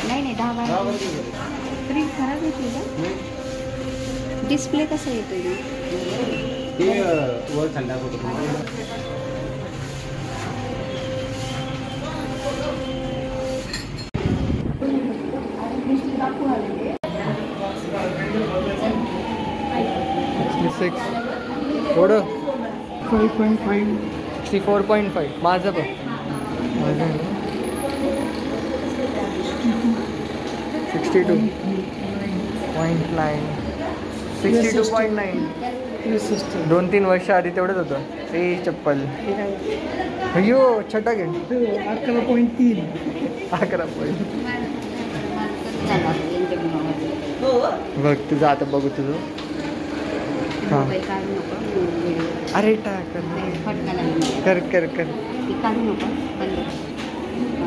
नाही 10-12 फ्रीज खराब येते का? डिस्प्ले कसा येतोय ते वर थंडा होतो. 5.5 64.5 माझं पण 62.9 62.9 2-3 वर्ष आधी तेवढंच होतं ते चप्पल. अयो छटा घे 11.3 बघ तुझं आता बघू तुझं. हां अरे टाक कर कर कर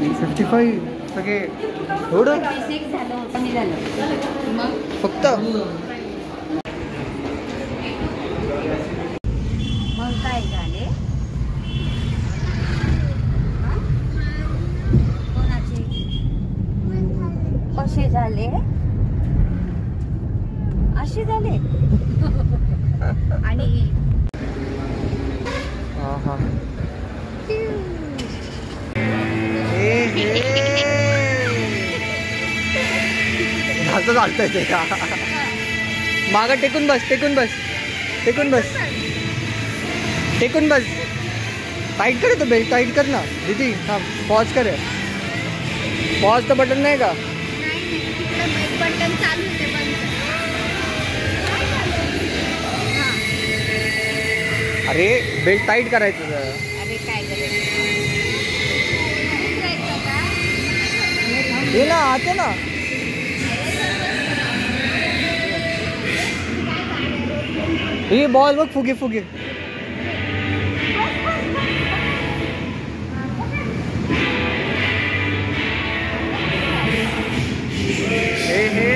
55 सगळे एवढं फक्त. मग काय झाले कोणाचे कसे झाले असे झाले आणि हां हां जास्त चालतंय ते का मागं टेकून बस टेकून बस टेकून बस टेकून बस. टाईट कर तो बेल्ट टाईट कर ना दीदी. हां पॉज कर पॉजचं बटन नाही का? बटन चालू होते अरे बेल्ट टाईट करायचं. अरे काय करायचं ये ना आते ना. ये बॉल बघ फुगे फुगे. हे हे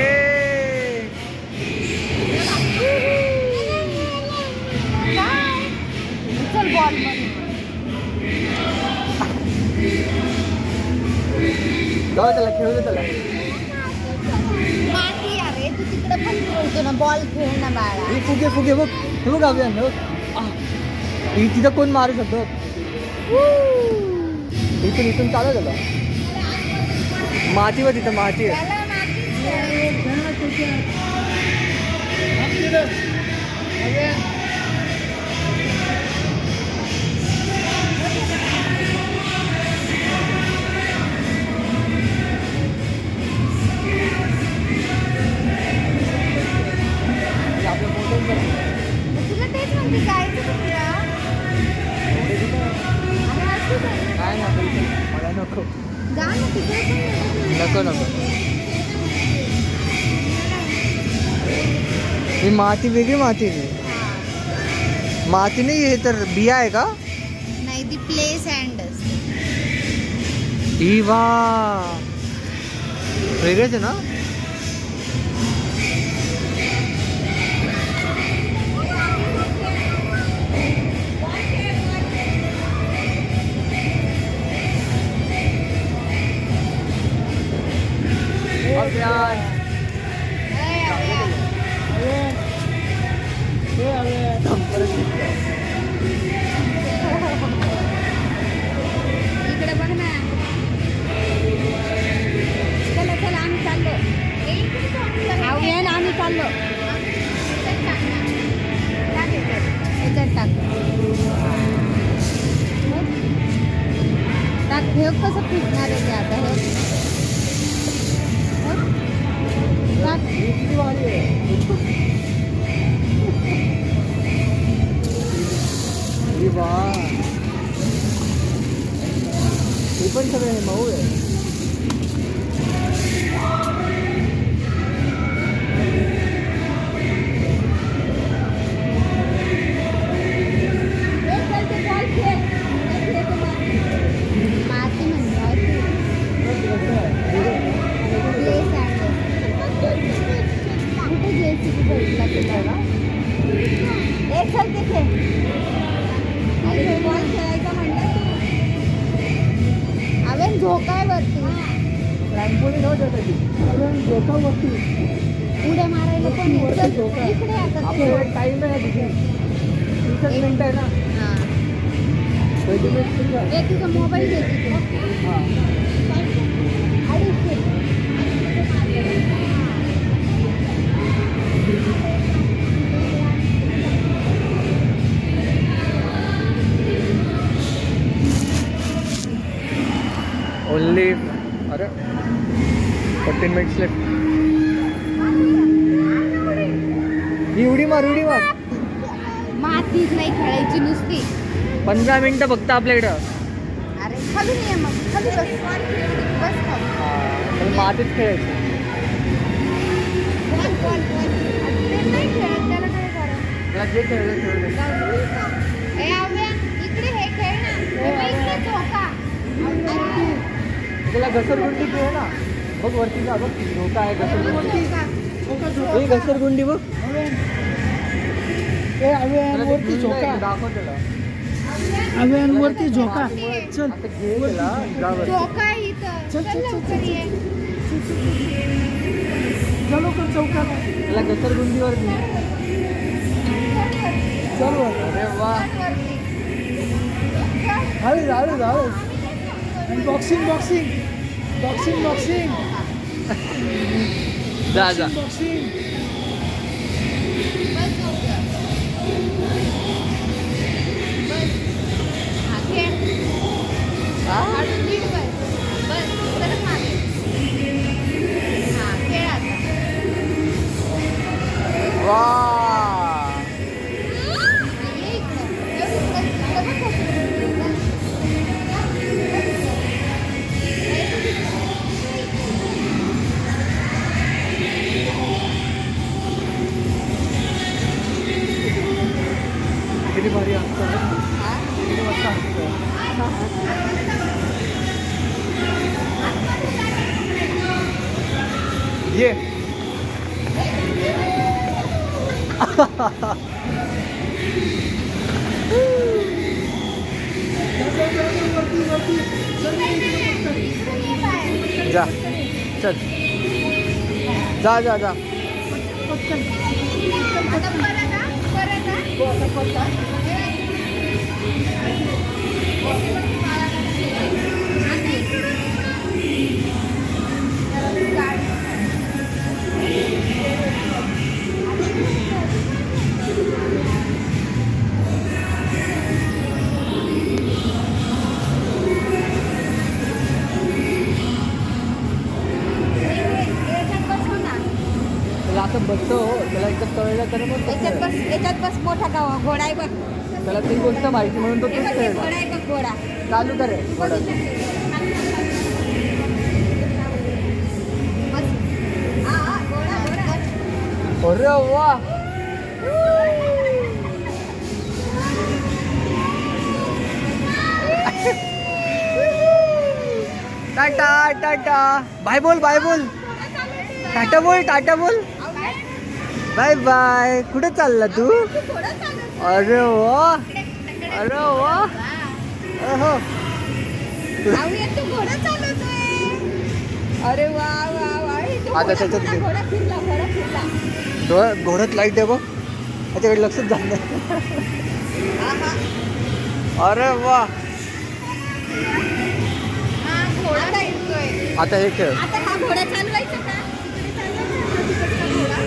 चल बॉल त्याला खेळू दे त्याला. माती अरे तू तिकडे पण खेळतो ना बॉल खेळ ना बाळा. हे फुगे फुगे बघ हे बघ अभियान बघ. तिथं कोण मारू शकतो. इथून इथून चालू झालं माती व तिथं माती आहे. तुला तेच म्हणते जायचं तुला काय ना मला नको जा ना तिकडे नको नको. ही माती वेगळी माती आहे. माती नाही हे तर बिया आहे का? नाही ती प्ले सँड असते. ही वा वेगळेच आहे ना. इकडे बघ ना. चला चला आम्ही चाललो. आम्ही चाललो. टाक हे कसं फिरणार आहे ते आता हे टाक. हे पण सगळे मऊ आहे. माती म्हणजे कुठे जेसीबी भेटला तुला एक चल तिथे. अरे बॉल खेळायचा म्हणलं तू. अवेन झोका आहे वरती. ट्रॅम्पोलिन होतं त्याची. झोका वरती. उड्या मारायला पण आहे. वरती चल, झोका. इकडे आता ते. आपल्याकडे टाइम आहे ना तिथे. 30 मिनिट आहे ना. हा. 20 मिनिट ठीक आहे. ए, तुझा मोबाईल घे तिथे. हां. 250. ओनली अरे 14 मिनिट्स लेफ्ट. ही उडी मार उडी मार. मातीत नाही खेळायची नुसती. 15 मिनिटं फक्त आपल्याकडं. अरे खाली ये मग, खाली बस. बस खाली. तर मातीत खेळायचं. Ball ball ball. ते नाही खेळत, त्याला काय करा. त्याला जे खेळलं खेळू दे. ए आव्या, इकडे हे खेळ ना. हे बघ, इकडे झोका. अरे, त्याला घसरगुंडी खेळ ना. बघ वरती जा बघ. धोका आहे घसरगुंडी. झोका. हे घसरगुंडी बघ. ए अव्यांवरती झोका. दाखव त्याला. अव्यांवरती झोका. चल आता घे त्याला जा वरती. झोका आहे इथं. चल, चल चल, चल, लवकर ये. चलो कर चौकात. त्याला घसरगुंडीवर घे. चल वर. अरे वा. चल वरती. हळू हळू हळू. बॉक्सिंग बॉक्सिंग बॉक्सिंग बॉक्सिंग जा जा. बॉक्सिंग. बस झोका. बस. हा, खेळ. हळू नीट बस. बस, सरक मागे. हा, खेळ आता. वा. ये इकडं. बस, बस, बस. किती भारी असतं. हा? किती मस्त असतं. ये. वरती वरती. जा चल. जा जा जा. आता परत हा, परत हा. आता इकडून. गाडी. याच्यात बसू ना. त्याला असं बसतो. त्याला एकदा कळलं तर मग तो याच्यात बस, खेळेल. याच्यात बस. मोठा गावा घोडा आहे बघ. त्याला ती गोष्ट माहिती म्हणून तो हे तूच बघ, हे खेळला. घोडा आहे बघ, घोडा. चालू करे थोडं. बस. हा, हा, घोडा, घोडा. अरे वा. Ta ta ta ta. बाय बोल बाय बोल. टाटा बोल टाटा बोल. Bye bye. कुठे चालला तू. अरे वा. अरे वा. अहो. तू घोडा चालवतोय. अरे वा वा वा. हे तो आता घोडा, त्याच्यात घोडा, घे. घोडा फिरला, घोडा फिरला. घोड्यात लाईट आहे बघ. त्याच्याकडे लक्षच झालं नाही. आहा. अरे वा. हा, घोडा फिरतोय. आता हे खेळ. आता हा घोडा चालवायचा का. तिकडे चालवायचा का तिकडचा घोडा.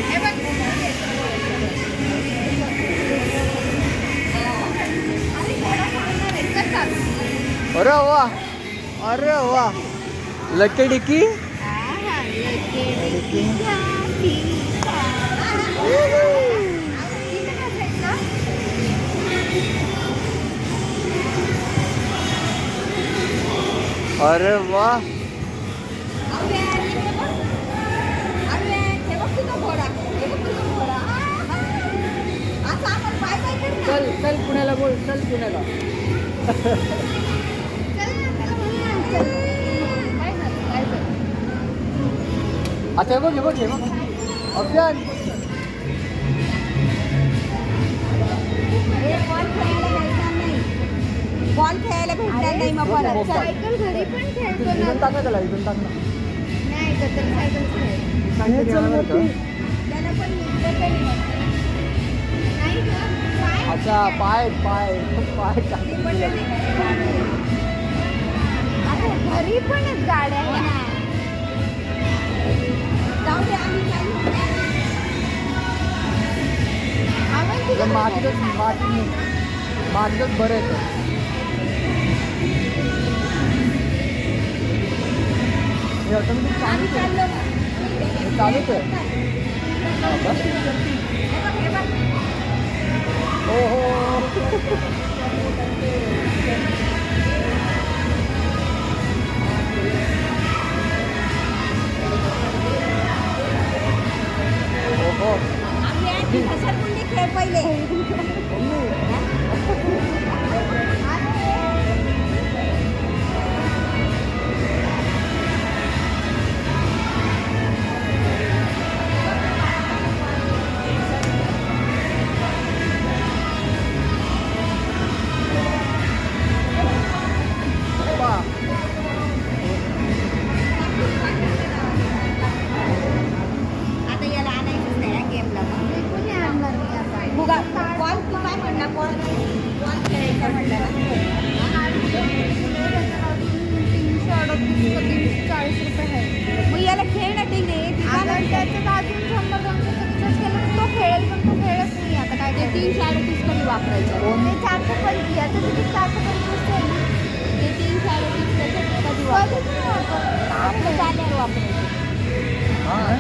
हे बघ. अरे घोडा चालणार आहे. चल चाल. अरे वा. अरे वा. लकी डिकी. आहा, लकेडी जाती. इथे बसायचं. अरे वा. अरे, इकडे बघ. अरे, हे बघ तुझा घोडा. हे बघ तुझा घोडा. आहा. असं आपण बाय बाय कर ना. चल चल पुण्याला बोल. चल पुण्याला. चल ना, चल ना, चल. काय झालं, काय झालं? आता हे बघ हे बघ हे बघ. अभियान. हे बॉल खेळायला बॉल खेळायला भेटणार नाही मग परत. चल. सायकल घरी पण खेळतो ना. इथून टाका त्याला, इथून टाक ना. नाही तर सायकल खेळ. काहीतरी येणार का? त्याला पण इकडे पण नाही गं, पाय अच्छा पाय पाय पाय टाकले. आता घरी पण आहेत गाड्या ह्या. जाऊ दे आम्ही चालू. आम्हाला तुझं मातीतच बरं आहे. हे ऑटोमॅटिक आम्ही चाललो. चालूच आहे. हो हो हो. आम्ही आधी घसरगुंडी खेळ पहिले. आता याला आणायचंच नाही या गेमला मग. कोणी आणला नाही आता. मुगा बॉल तू काय म्हणला बॉल खेळायचा म्हणलं ना. 338-340 रुपये आहे. मग याला खेळ ना ते आता त्याच्यात अजून 100-200 रिचार्ज केलं तर तो खेळेल, पण तो खेळत नाही आता. काय ते 338 कधी वापरायचं. ते 425 याचं तिकीट 425 आहे ना. ते 338 कधी वापरायचं. आपलं झाल्यावर वापरायचं. हां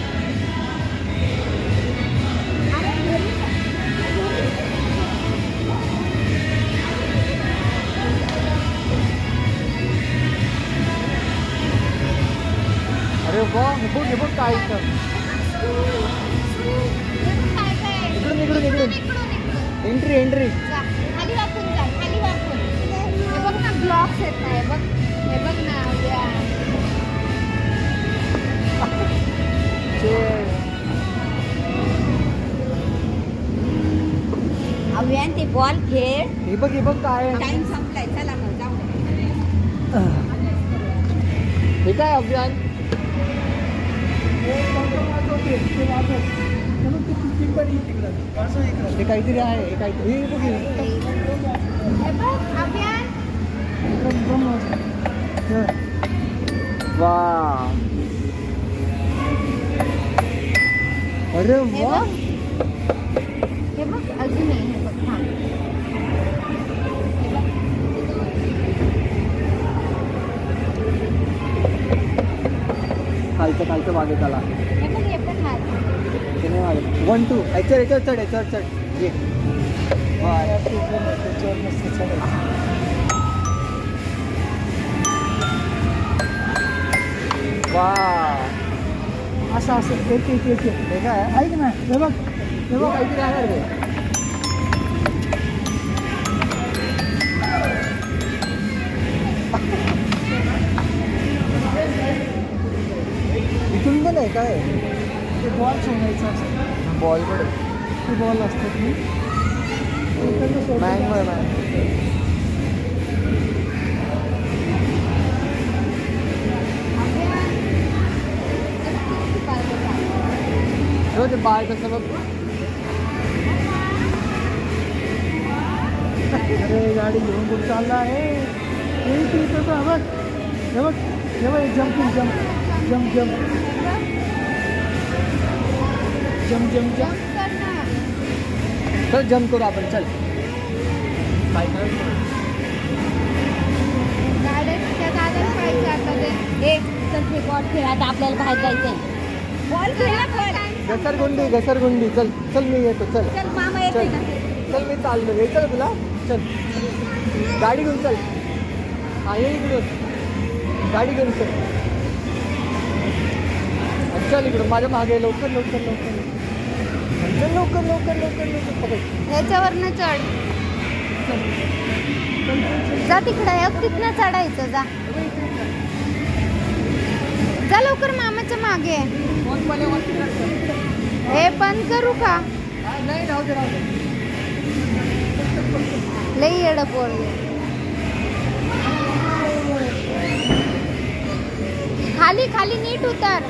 अरे घरी अरे वा हे बघ काय इथं. काय काय आहे? इकडून इकडून इकडून एंट्री एंट्री. जा, खाली वाकून जा, खाली वाकून. हे बघ ना ब्लॉक्स आहेत ना. हे बघ ना उद्या. अव्यान ते बॉल खेळ. हे बघ काय आहे. टाइम संपलाय. चला मग जाऊ. हे काय अभियान. हे काहीतरी आहे. हे काहीतरी हे बघ. हे बघ अभियान. वा अरे हे वा. बघ. हे बघ अजून आहे. हे बघ थांब. हे बघ. खालचं मागे त्याला. हे बघ हे पण आहे. ते नाही मागे. 1 2 याच्यावर चढ ये. वा वा असं एक हे काय आहे? ऐक ना. हे बघ हे बघ काहीतरी आहे रे. इथून पण आहे काय. ते बॉल सोडायचा असतो. बॉल कडे ते बॉल असतात ना. मँग ते बाळ कसं बघ. अरे गाडी घेऊन कुठं चालला आहे. हे बघ जम्पिंग जम्प चल जम्प करू आपण. चल ए चल ते बॉल खेळ. आता आपल्याला बाहेर जायचंय. बॉल खेळा बॉल. घसरगुंडी. चल मी येतो. चल चल मामा येते ना. चल मी चाललो. यायचं तुला. चल गाडी घेऊन चल. हा ये इकडून गाडी घेऊन चल. चल इकडून माझ्या मागे. लवकर पकड. ह्याच्यावरनं चढ. जा तिकडे. तिथनं चढायचं. जा लवकर मामाच्या मागे. हे बंद करू का. नाही राहू दे. लई येडं पोरगे. खाली खाली नीट उतर.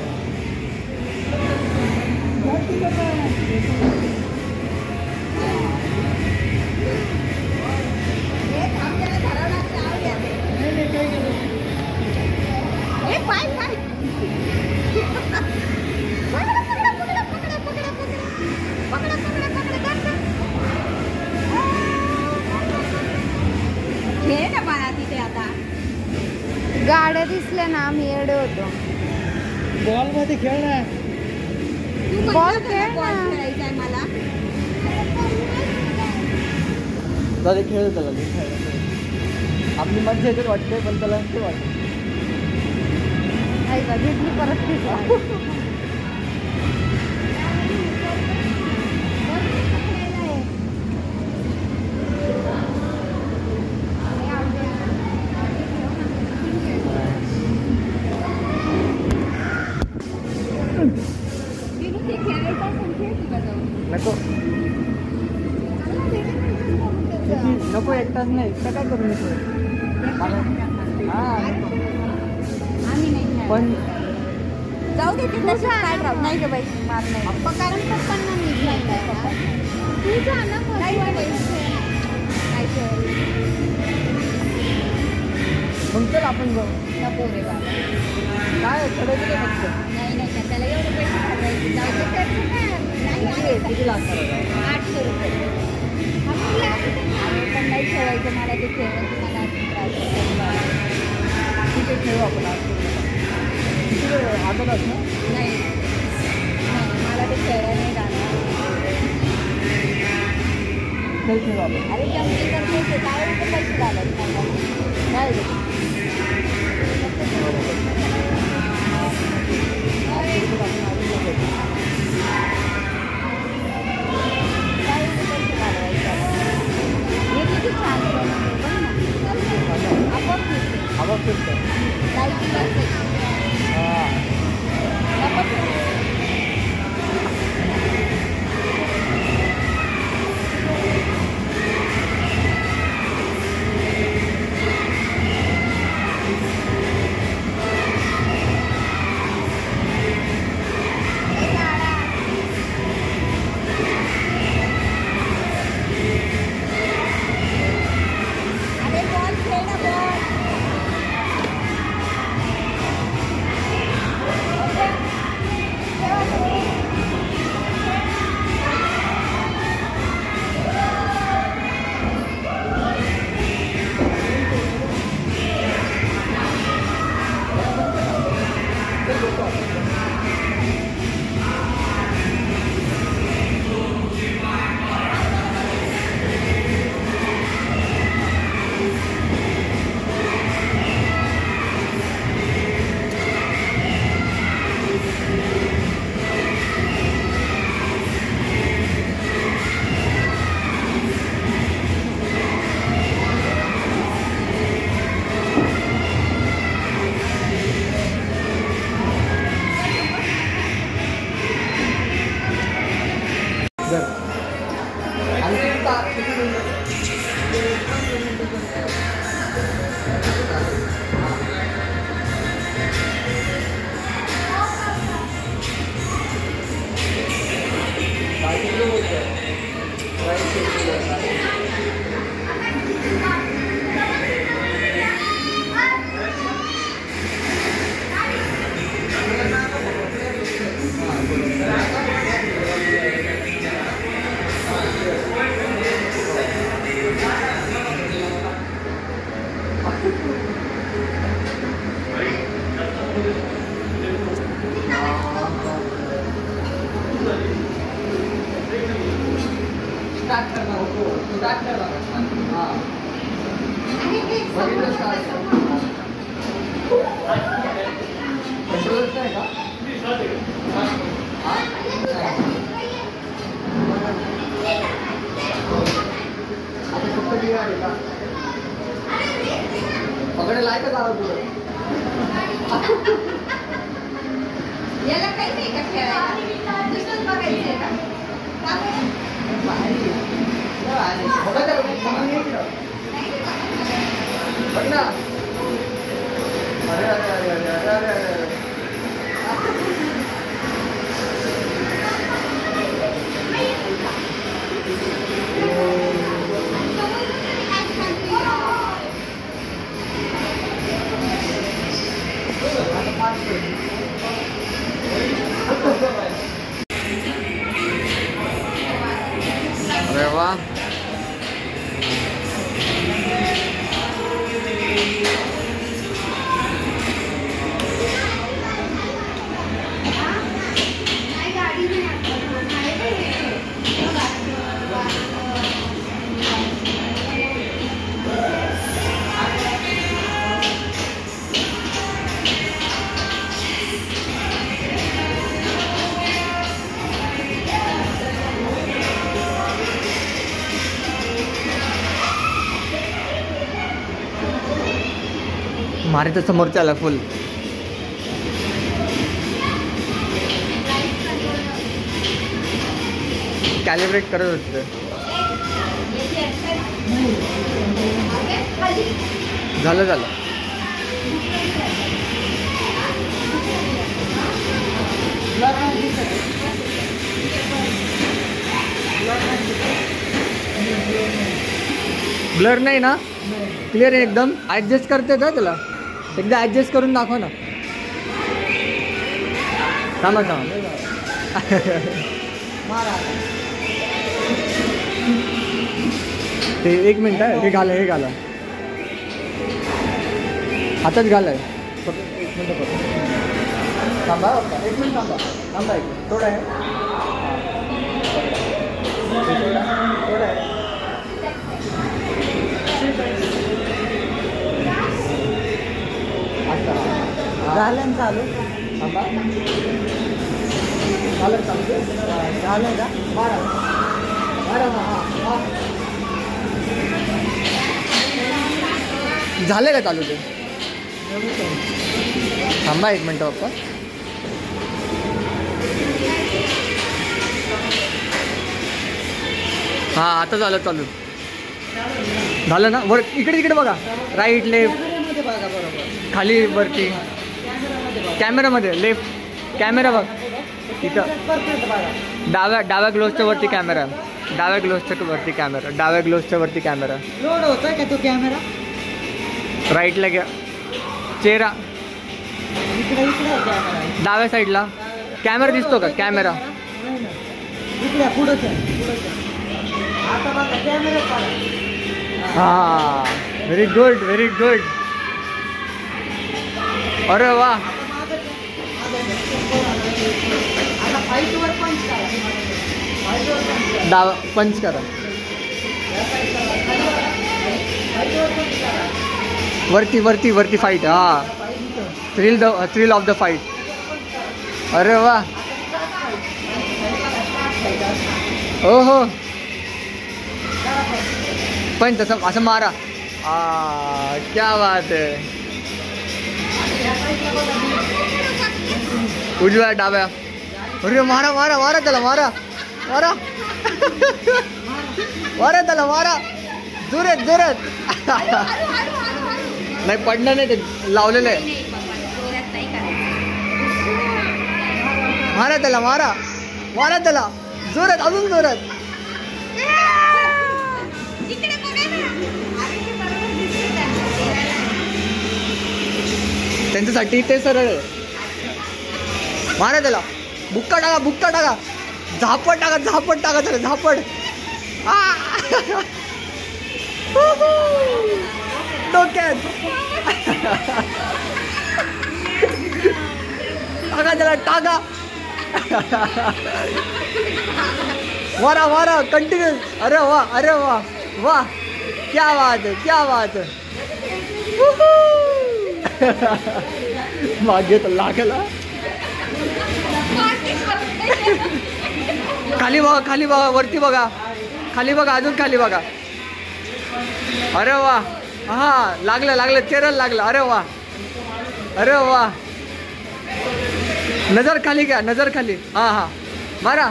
हे थांबलेलं धरावं लागतं, आऊ द्या. हे पाय पाय. पकडा, पकडा, पकडा, पकडा, पकडा, पकडा. पकडा, पकडा, पकडा, धर, धर. खेळ ना बाळा तिथे आता. गाड्या दिसल्या ना आम्ही येडे होतो. बॉल मध्ये खेळ ना. तू बॉल म्हणलं होतं खेळ ना, बॉल ना. खेळायचा आहे मला. दादा खेळ त्याला आपली मज्जा येते वाटते पण त्याला ते वाटते. ऐका घेतली परत ती. तिने ते खेळायचं असेल, खेळ तुला जाऊन. नको नको एकटाच नाही एकटा काय करू नको. हा आम्ही नाही खेळायचं. पण जाऊ दे ते तसंच काय राहू. नाही गं बाई, मार नाही. कारण पप्पांना निघायला तू जा ना मग. नाही गं बाई. काय खेळ? मग चल आपण जाऊ. नको रे बाबा. काय ठरवलं काय फक्त नाही नाही नाही, त्याला एवढे पैसे घालायचे. जाऊ दे त्याचं काय. नाही आहे. किती लागणार 800 रुपये. पण नाही खेळायचं मला ते खेळायचं मला अजून त्रास होतो. ठीक आहे खेळू आपण आज. किती वेळ आता तास ना. नाही नाही, मला ते खेळायला नाही जाणार. खेळ खेळू आपण. अरे जमते तर खेळते, काय एवढे पैसे घालत नाही रे. काय एवढे पैसे घालवायचे? हे किती छान बनवते बघ ना. आपोआप दिसते. आवाज फिरतो. लाईटिंग असते. हा नको खेळू. अरे बॉल खेळ ना बॉल. पकडायला आहे का जावं तुझं? याला काही नाही का खेळायला? दुसरंच बघायचंय का? बघ ना. अरे अरे अरे अरे अरे अरे वा. मारे तर समोरच्या आला फुल. कॅलिब्रेट करत होते. झालं झालं. ब्लर नाही ना, क्लिअर आहे एकदम. ॲडजस्ट करते का त्याला, एकदा ॲडजस्ट करून दाखव ना. थांबा थांबा. ते 1 मिनिट आहे. हे घाला, हे घाला. हातच घालाय. एक मिनिट थांबा. 1 मिनिट थांबा. थांबा एक मिनिट. थोडं आहे. थोडं आहे. झालं चालू. थांबा. झालं चालू. झालं का? 12. झालं का चालू ते? थांबा 1 मिनिट पप्पा. हां आता झालं चालू. झालं ना? वर इकडे तिकडे बघा. राईट लेफ्ट खाली वरती. कॅमेरामध्ये लेफ्ट कॅमेरा बघ इथं. डाव्या ग्लोव्हच्या वरती कॅमेरा. डाव्या ग्लोव्हच्या वरती कॅमेरा. डाव्या ग्लोव्हच्या वरती कॅमेरा. लोड होतोय का तो कॅमेरा? राईटला घ्या. चेहरा इकडे कॅमेरा. डाव्या साईडला कॅमेरा दिसतो का? कॅमेरा इकडे पुढे आता बघा कॅमेरा. हां व्हेरी गुड व्हेरी गुड. अरे वा. आता फाईटवर पंच करा. डावा पंच करा. वरती वरती वरती फाईट. हां थ्रिल ऑफ द फाईट. अरे वा. हो हो पंच असं मारा. क्या बात आहे. उजव्या डाव्या. अरे मारा मारा मारा त्याला. मारा मारा मारा त्याला. मारा जोरात जोरात. नाही पडणार नाही. ते लावलेलं आहे. मारा त्याला. मारा मारा त्याला जोरात. अजून जोरात. त्यांच्यासाठी ते सरळ आहे. मारा त्याला. बुक्का टाका बुक्का टाका. झापड टाका झापड टाका त्याला. झापड. डोक्यात टाका त्याला. टाका. मारा मारा कंटिन्यू. अरे वा अरे वा वा. क्या बात है क्या बात है. मागे तर लागला. खाली बघा खाली बघा वरती बघा. खाली बघा अजून खाली बघा. अरे वा. हां लागलं लागलं. चेहऱ्याला लागलं. अरे वा अरे वा. नजर खाली घ्या. नजर खाली. हां हां मारा.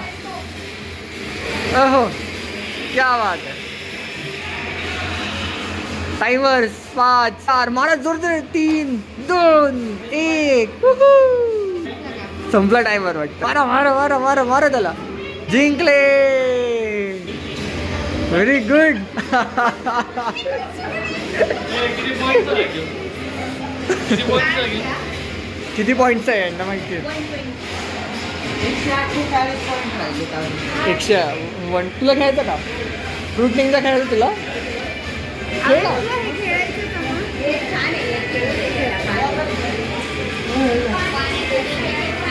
अहो क्या बात है. टाइमर 5 4. मारा जोर जोर. 3 2 1. संपला टाइमर वाटतं. मारा मारा मारा मारा मारा त्याला. जिंकले. Very good. किती पॉईंट्स आहे यांना माहिती आहे? 148 पॉईंट राहिले. 101. तुला घ्यायचं का? फ्रूट निंजा खेळायचं तुला? खेळ ना. तुला हे खेळायचं का मग? हे छान आहे, हे खेळू दे खेळा.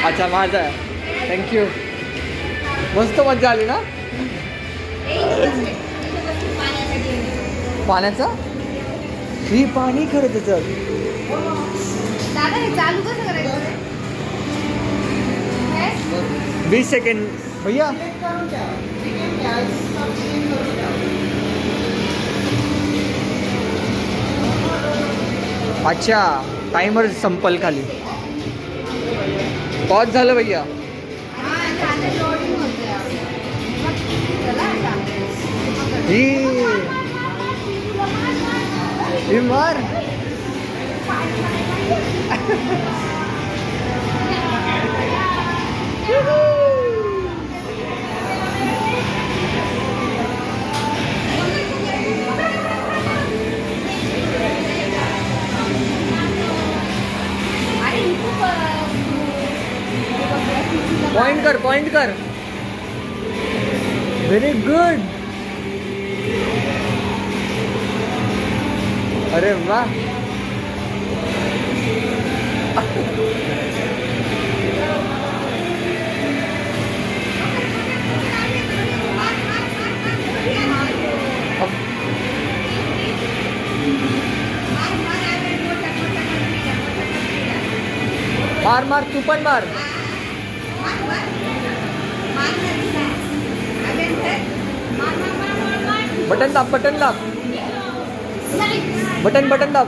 अच्छा माझा आहे. थँक्यू. मस्त मजा आली ना पाण्याचा. ही पाणी खरं त्याच्यात. दादा हे चालू कसं करायचं? हे? 20 सेकंड भैया. अच्छा टाइमर संपल खाली. पॉज झालं भैया. हा, झालं लोडिंग होतंय. बघ, चला आता. ही मार. पॉइंट कर पॉइंट कर. Very good. अरे वाह. मार मार तू पण मार. बटन दाब बटन दाब बटन बटन दाब.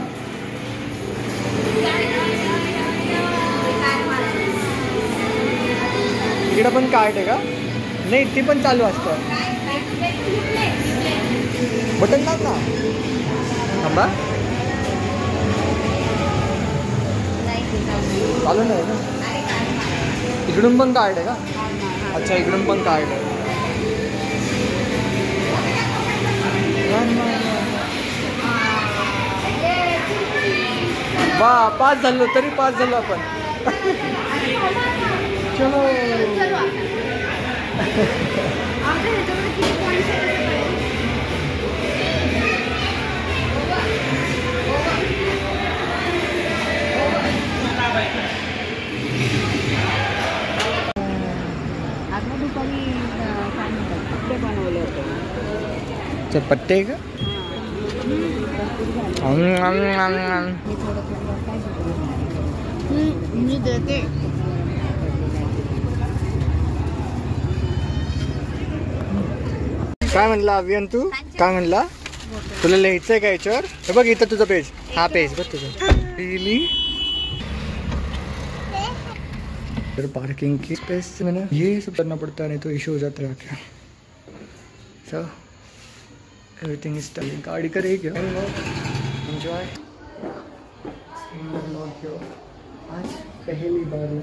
इकडं पण कार्ड आहे का? नाही ती पण चालू असतं. बटन दाब ना. थांबा चालू नाही ना. इकडून पण कार्ड आहे का? अच्छा इकडून पण कार्ड आहे. वा पास झालो तरी पास झालो आपण. चलो चलो आता. आता ह्याच्यामध्ये किती पॉईंट्स आहेत? आता दुपारी काय म्हणतात पत्ते बनवले होते. पत्ते का? हे थोडं काय मी देते. काय म्हणला अभियान तू? काय म्हणला? तुला लिहायचंय का याच्यावर? हे बघ इथं तुझं पेज. हा पेज बघ तुझं. पार्किंग की स्पेस मैंने ये सब करना पड़ता है, नहीं तो इशू हो जाता है क्या. So everything is done. गाड़ी करेगी एंजॉय. आज पहली बार है